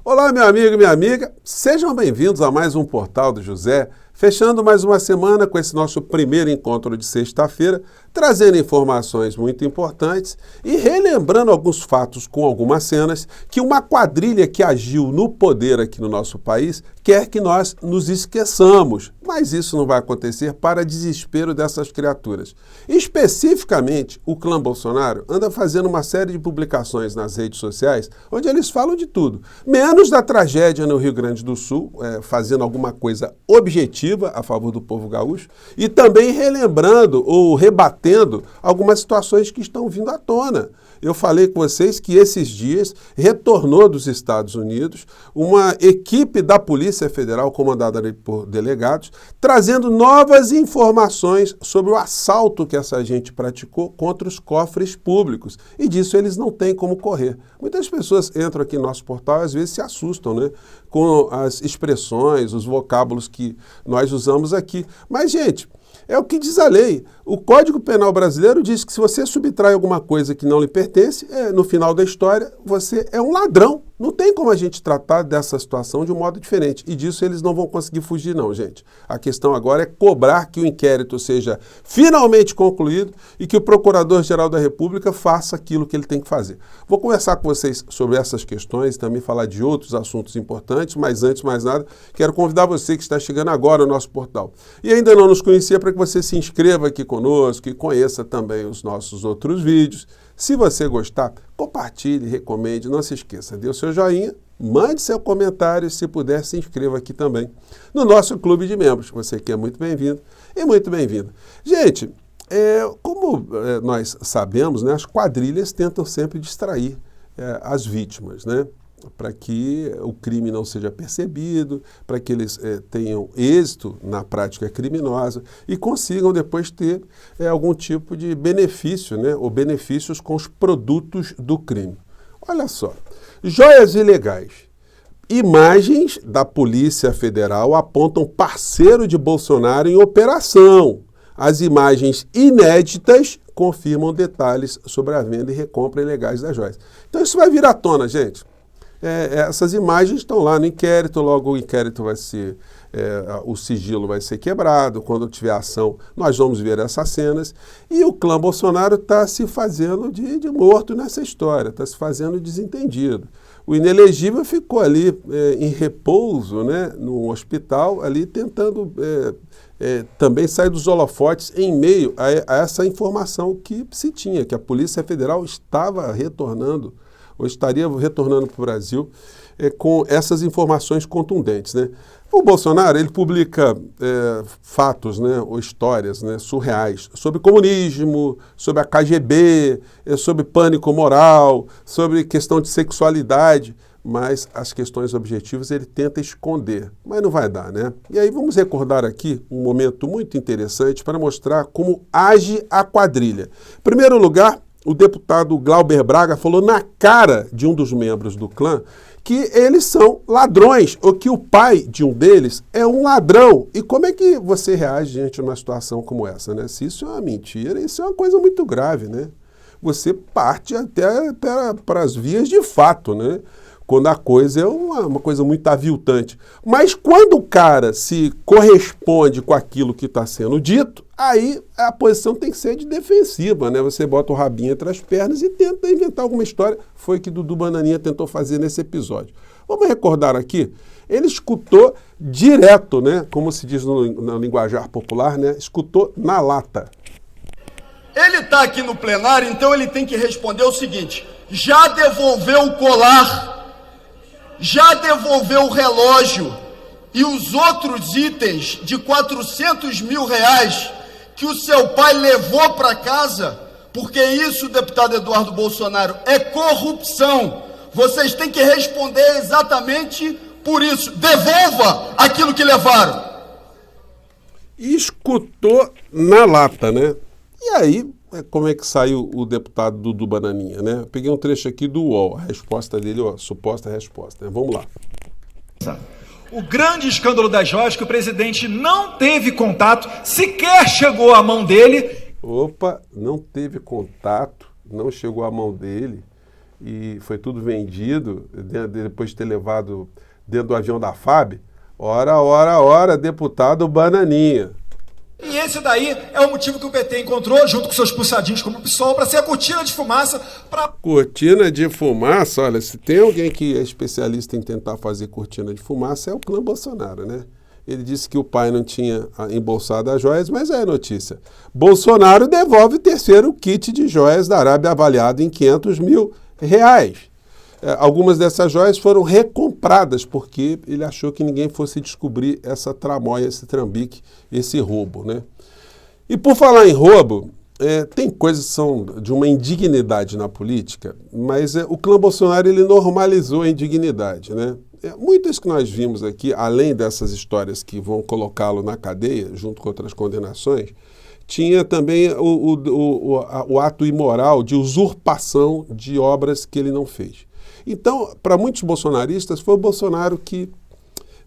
Olá, meu amigo e minha amiga, sejam bem-vindos a mais um Portal do José, fechando mais uma semana com esse nosso primeiro encontro de sexta-feira, trazendo informações muito importantes e relembrando alguns fatos com algumas cenas que uma quadrilha que agiu no poder aqui no nosso país quer que nós nos esqueçamos, mas isso não vai acontecer para desespero dessas criaturas. Especificamente, o clã Bolsonaro anda fazendo uma série de publicações nas redes sociais onde eles falam de tudo, menos da tragédia no Rio Grande do Sul, fazendo alguma coisa objetiva a favor do povo gaúcho e também relembrando ou rebatendo algumas situações que estão vindo à tona. Eu falei com vocês que esses dias retornou dos Estados Unidos uma equipe da Polícia Federal, comandada por delegados, trazendo novas informações sobre o assalto que essa gente praticou contra os cofres públicos. E disso eles não têm como correr. Muitas pessoas entram aqui no nosso portal e às vezes se assustam, né, com as expressões, os vocábulos que nós usamos aqui. Mas, gente, é o que diz a lei. O Código Penal brasileiro diz que se você subtrai alguma coisa que não lhe pertence, no final da história, você é um ladrão. Não tem como a gente tratar dessa situação de um modo diferente. E disso eles não vão conseguir fugir, não, gente. A questão agora é cobrar que o inquérito seja finalmente concluído e que o Procurador-Geral da República faça aquilo que ele tem que fazer. Vou conversar com vocês sobre essas questões e também falar de outros assuntos importantes, mas antes de mais nada, quero convidar você que está chegando agora ao nosso portal e ainda não nos conhecia para que você se inscreva aqui conosco e conheça também os nossos outros vídeos. Se você gostar, compartilhe, recomende, não se esqueça, dê o seu joinha, mande seu comentário e, se puder, se inscreva aqui também no nosso clube de membros. Você que é muito bem-vindo e muito bem-vinda. Gente, como nós sabemos, né, as quadrilhas tentam sempre distrair as vítimas, né, para que o crime não seja percebido, para que eles tenham êxito na prática criminosa e consigam depois ter algum tipo de benefício, né, ou benefícios com os produtos do crime. Olha só, joias ilegais. Imagens da Polícia Federal apontam parceiro de Bolsonaro em operação. As imagens inéditas confirmam detalhes sobre a venda e recompra ilegais das joias. Então isso vai vir à tona, gente. Essas imagens estão lá no inquérito, logo o inquérito vai ser, o sigilo vai ser quebrado, quando tiver ação nós vamos ver essas cenas, e o clã Bolsonaro está se fazendo de morto nessa história, está se fazendo desentendido. O inelegível ficou ali em repouso, né, no hospital, ali tentando também sair dos holofotes em meio a essa informação que se tinha, que a Polícia Federal estava retornando, ou estaria retornando para o Brasil com essas informações contundentes, né? O Bolsonaro, ele publica fatos, né, ou histórias, né, surreais sobre comunismo, sobre a KGB, sobre pânico moral, sobre questão de sexualidade, mas as questões objetivas ele tenta esconder, mas não vai dar, né? E aí vamos recordar aqui um momento muito interessante para mostrar como age a quadrilha. Em primeiro lugar, o deputado Glauber Braga falou na cara de um dos membros do clã que eles são ladrões, ou que o pai de um deles é um ladrão. E como é que você reage diante de uma situação como essa, né? Se isso é uma mentira, isso é uma coisa muito grave, né? Você parte até para as vias de fato, né? Quando a coisa é uma coisa muito aviltante. Mas quando o cara se corresponde com aquilo que está sendo dito, aí a posição tem que ser de defensiva, né? Você bota o rabinho entre as pernas e tenta inventar alguma história. Foi o que Dudu Bananinha tentou fazer nesse episódio. Vamos recordar aqui, ele escutou direto, né? Como se diz no linguajar popular, né? Escutou na lata. Ele está aqui no plenário, então ele tem que responder o seguinte: já devolveu o colar, já devolveu o relógio e os outros itens de 400 mil reais que o seu pai levou para casa? Porque isso, deputado Eduardo Bolsonaro, é corrupção. Vocês têm que responder exatamente por isso. Devolva aquilo que levaram. Escutou na lata, né? E aí, como é que saiu o deputado Dudu Bananinha, né? Eu peguei um trecho aqui do UOL, a resposta dele, a suposta resposta, né? Vamos lá. O grande escândalo das joias, que o presidente não teve contato, sequer chegou à mão dele. Opa, não teve contato, não chegou à mão dele. e foi tudo vendido, depois de ter levado dentro do avião da FAB, ora, deputado Bananinha. E esse daí é o motivo que o PT encontrou, junto com seus puxadinhos como o PSOL, para ser a cortina de fumaça para... Cortina de fumaça, olha, se tem alguém que é especialista em tentar fazer cortina de fumaça, é o clã Bolsonaro, né? Ele disse que o pai não tinha embolsado as joias, mas é notícia. Bolsonaro devolve o terceiro kit de joias da Arábia avaliado em R$500 mil. Algumas dessas joias foram recompradas porque ele achou que ninguém fosse descobrir essa tramóia, esse trambique, esse roubo, né? E por falar em roubo, tem coisas que são de uma indignidade na política, mas o clã Bolsonaro ele normalizou a indignidade, né? Muitas que nós vimos aqui, além dessas histórias que vão colocá-lo na cadeia, junto com outras condenações, tinha também o ato imoral de usurpação de obras que ele não fez. Então, para muitos bolsonaristas, foi o Bolsonaro que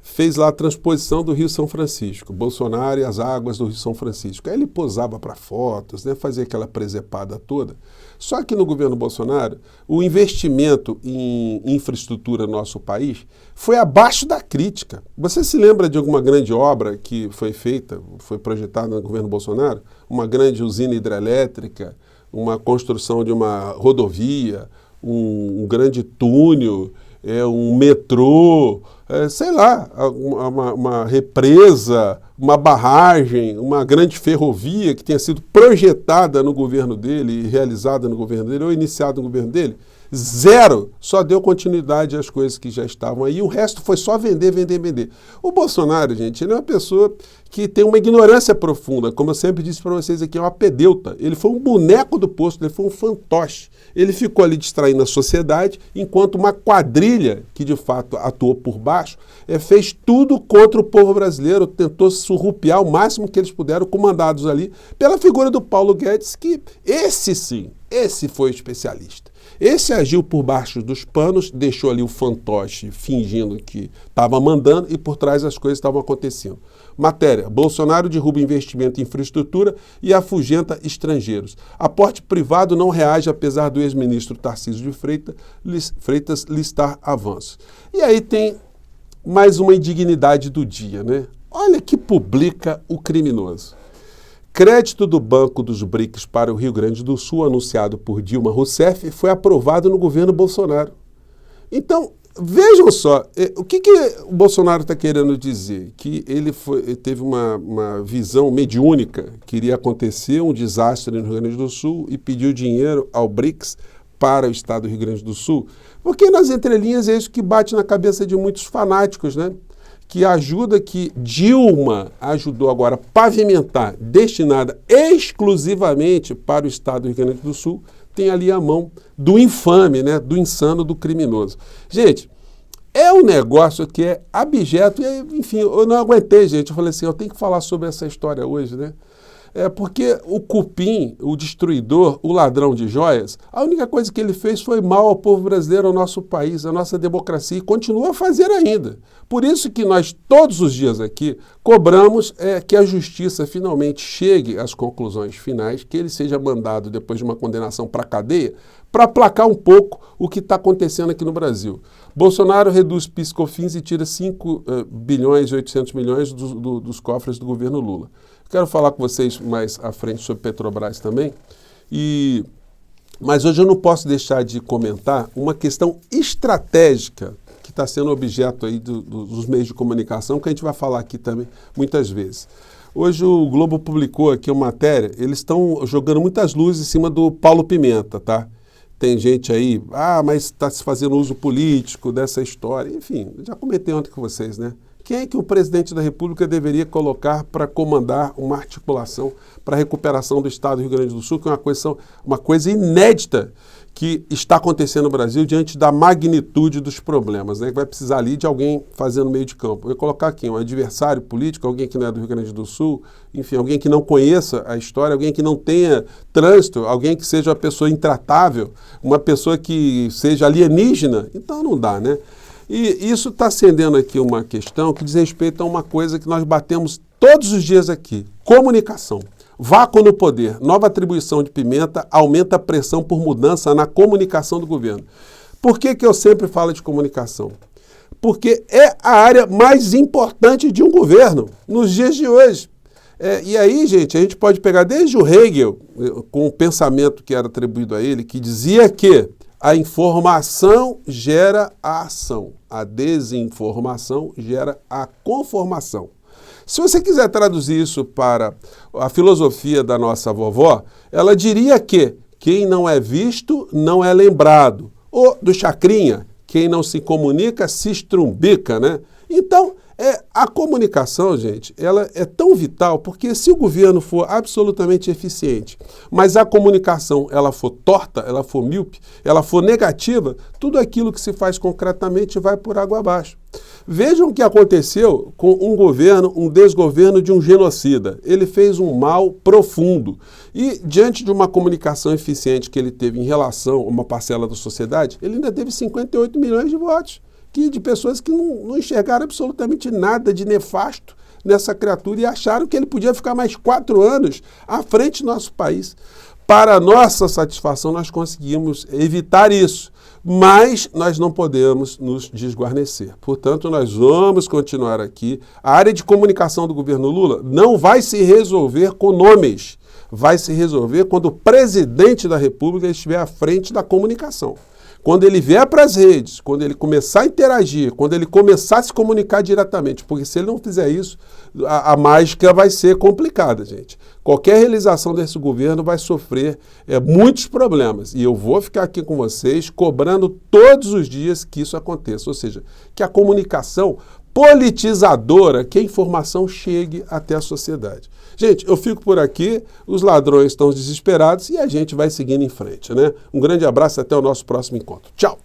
fez lá a transposição do Rio São Francisco, Bolsonaro e as águas do Rio São Francisco. Aí ele posava para fotos, né, fazia aquela presepada toda. Só que no governo Bolsonaro, o investimento em infraestrutura no nosso país foi abaixo da crítica. Você se lembra de alguma grande obra que foi feita, foi projetada no governo Bolsonaro? Uma grande usina hidrelétrica, uma construção de uma rodovia, um grande túnel, um metrô, sei lá, uma represa, uma barragem, uma grande ferrovia que tenha sido projetada no governo dele, realizada no governo dele ou iniciada no governo dele? Zero! Só deu continuidade às coisas que já estavam aí. O resto foi só vender. O Bolsonaro, gente, ele é uma pessoa que tem uma ignorância profunda. Como eu sempre disse para vocês aqui, é uma pedeuta. Ele foi um boneco do posto, ele foi um fantoche. Ele ficou ali distraindo a sociedade, enquanto uma quadrilha, que de fato atuou por baixo, fez tudo contra o povo brasileiro, tentou surrupiar o máximo que eles puderam, comandados ali pela figura do Paulo Guedes, que esse sim, esse foi o especialista. Esse agiu por baixo dos panos, deixou ali o fantoche fingindo que estava mandando e por trás as coisas estavam acontecendo. Matéria: Bolsonaro derruba investimento em infraestrutura e afugenta estrangeiros. Aporte privado não reage apesar do ex-ministro Tarcísio de Freitas listar avanços. E aí tem mais uma indignidade do dia, né? Olha que publica o criminoso. Crédito do Banco dos BRICS para o Rio Grande do Sul, anunciado por Dilma Rousseff, foi aprovado no governo Bolsonaro. Então, vejam só, o que o Bolsonaro está querendo dizer? Que ele teve uma visão mediúnica, que iria acontecer um desastre no Rio Grande do Sul e pediu dinheiro ao BRICS para o estado do Rio Grande do Sul? Porque nas entrelinhas é isso que bate na cabeça de muitos fanáticos, né? Que ajuda que Dilma ajudou agora a pavimentar, destinada exclusivamente para o estado do Rio Grande do Sul, tem ali a mão do infame, né, do insano, do criminoso. Gente, é um negócio que é abjeto, e enfim, eu não aguentei, gente, eu falei assim, eu tenho que falar sobre essa história hoje, né? Porque o cupim, o destruidor, o ladrão de joias, a única coisa que ele fez foi mal ao povo brasileiro, ao nosso país, à nossa democracia, e continua a fazer ainda. Por isso que nós, todos os dias aqui, cobramos que a justiça finalmente chegue às conclusões finais, que ele seja mandado, depois de uma condenação para a cadeia, para aplacar um pouco o que está acontecendo aqui no Brasil. Bolsonaro reduz PIS/COFINS e tira 5 bilhões e 800 milhões dos cofres do governo Lula. Quero falar com vocês mais à frente sobre Petrobras também, mas hoje eu não posso deixar de comentar uma questão estratégica que está sendo objeto aí dos meios de comunicação, que a gente vai falar aqui também muitas vezes. Hoje o Globo publicou aqui uma matéria, eles estão jogando muitas luzes em cima do Paulo Pimenta, tá? Tem gente aí, mas está se fazendo uso político dessa história. Enfim, já comentei ontem com vocês, né? Quem é que o presidente da República deveria colocar para comandar uma articulação para a recuperação do estado do Rio Grande do Sul, que é uma coisa inédita que está acontecendo no Brasil diante da magnitude dos problemas, né? Que vai precisar ali de alguém fazendo meio de campo. Eu vou colocar aqui um adversário político, alguém que não é do Rio Grande do Sul, enfim, alguém que não conheça a história, alguém que não tenha trânsito, alguém que seja uma pessoa intratável, uma pessoa que seja alienígena. Então não dá, né? E isso está acendendo aqui uma questão que diz respeito a uma coisa que nós batemos todos os dias aqui: comunicação. Vácuo no poder, nova atribuição de Pimenta aumenta a pressão por mudança na comunicação do governo. Por que eu sempre falo de comunicação? Porque é a área mais importante de um governo nos dias de hoje. E aí, gente, a gente pode pegar desde o Hegel, com o pensamento que era atribuído a ele, que dizia que a informação gera a ação, a desinformação gera a conformação. Se você quiser traduzir isso para a filosofia da nossa vovó, ela diria que quem não é visto não é lembrado. Ou do Chacrinha, quem não se comunica se estrumbica, né? Então, a comunicação, gente, ela é tão vital, porque se o governo for absolutamente eficiente, mas a comunicação ela for torta, ela for míope, ela for negativa, tudo aquilo que se faz concretamente vai por água abaixo. Vejam o que aconteceu com um governo, um desgoverno de um genocida. Ele fez um mal profundo. E, diante de uma comunicação eficiente que ele teve em relação a uma parcela da sociedade, ele ainda teve 58 milhões de votos. De pessoas que não enxergaram absolutamente nada de nefasto nessa criatura e acharam que ele podia ficar mais 4 anos à frente do nosso país. Para nossa satisfação, nós conseguimos evitar isso, mas nós não podemos nos desguarnecer. Portanto, nós vamos continuar aqui. A área de comunicação do governo Lula não vai se resolver com nomes, vai se resolver quando o presidente da República estiver à frente da comunicação. Quando ele vier para as redes, quando ele começar a interagir, quando ele começar a se comunicar diretamente, porque se ele não fizer isso, a mágica vai ser complicada, gente. Qualquer realização desse governo vai sofrer muitos problemas. E eu vou ficar aqui com vocês cobrando todos os dias que isso aconteça. Ou seja, que a comunicação politizadora, que a informação chegue até a sociedade. Gente, eu fico por aqui, os ladrões estão desesperados e a gente vai seguindo em frente, né? Um grande abraço e até o nosso próximo encontro. Tchau!